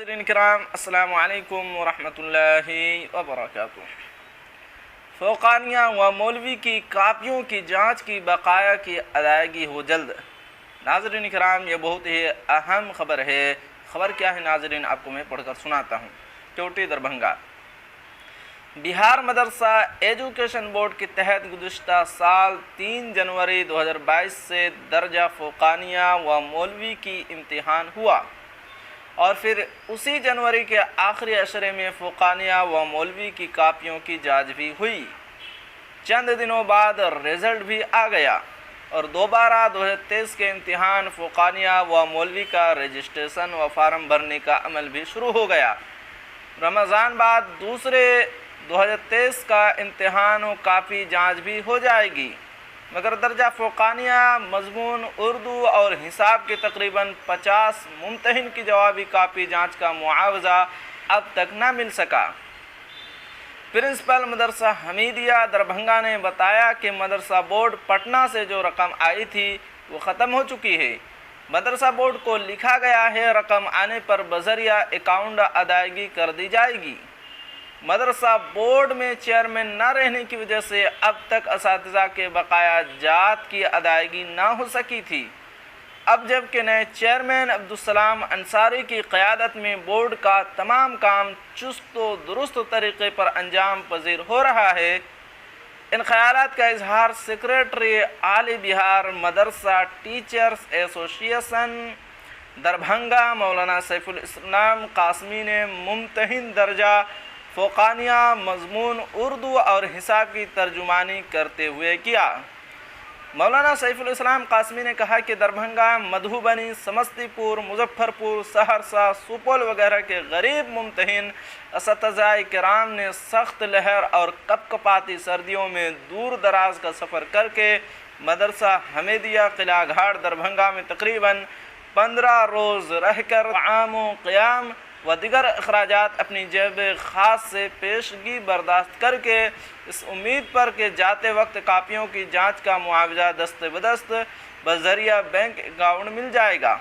ناظرین کرام السلام علیکم ورحمۃ اللہ وبرکاتہ۔ فوقانیہ و مولوی کی کاپیوں کی جانچ کی بقایا کی ادائیگی ہو جلد۔ ناظرین کرام یہ بہت ہی اہم خبر ہے۔ خبر کیا ہے ناظرین، آپ کو میں پڑھ کر سناتا ہوں۔ چوٹی دربھنگا بہار مدرسہ ایجوکیشن بورڈ کے تحت گزشتہ سال 3 جنوری 2022 سے درجہ فوقانیہ و مولوی کی امتحان ہوا اور پھر اسی جنوری کے آخری عشرے میں فوقانیہ و مولوی کی کاپیوں کی جانچ بھی ہوئی۔ چند دنوں بعد رزلٹ بھی آ گیا اور دوبارہ 2023 کے امتحان فوقانیہ و مولوی کا رجسٹریشن و فارم بھرنے کا عمل بھی شروع ہو گیا۔ رمضان بعد دوسرے 2023 کا امتحان و کاپی جانچ بھی ہو جائے گی، مگر درجہ فوقانیہ مضمون اردو اور حساب کے تقریباً 50 ممتحن کی جوابی کاپی جانچ کا معاوضہ اب تک نہ مل سکا۔ پرنسپل مدرسہ حمیدیہ دربھنگا نے بتایا کہ مدرسہ بورڈ پٹنہ سے جو رقم آئی تھی وہ ختم ہو چکی ہے۔ مدرسہ بورڈ کو لکھا گیا ہے رقم آنے پر بذریعہ اکاؤنٹ ادائیگی کر دی جائے گی۔ مدرسہ بورڈ میں چیئرمین نہ رہنے کی وجہ سے اب تک اساتذہ کے بقایا جات کی ادائیگی نہ ہو سکی تھی۔ اب جب کہ نئے چیئرمین عبدالسلام انصاری کی قیادت میں بورڈ کا تمام کام چست و درست طریقے پر انجام پذیر ہو رہا ہے، ان خیالات کا اظہار سیکریٹری اعلی بہار مدرسہ ٹیچرز ایسوسی ایشن دربھنگا مولانا سیف الاسلام قاسمی نے ممتحن درجہ فوقانیہ مضمون اردو اور حساب کی ترجمانی کرتے ہوئے کیا۔ مولانا سیف الاسلام قاسمی نے کہا کہ دربھنگا، مدھوبنی، سمستی پور، مظفر پور، سہرسہ، سپول وغیرہ کے غریب ممتحن اساتذہ کرام نے سخت لہر اور کپکپاتی سردیوں میں دور دراز کا سفر کر کے مدرسہ حمیدیہ قلعہ گھاٹ دربھنگا میں تقریباً 15 روز رہ کر طعام و قیام و دیگر اخراجات اپنی جیب خاص سے پیشگی برداشت کر کے اس امید پر کہ جاتے وقت کاپیوں کی جانچ کا معاوضہ دست بدست بذریعہ بینک اکاؤنٹ مل جائے گا۔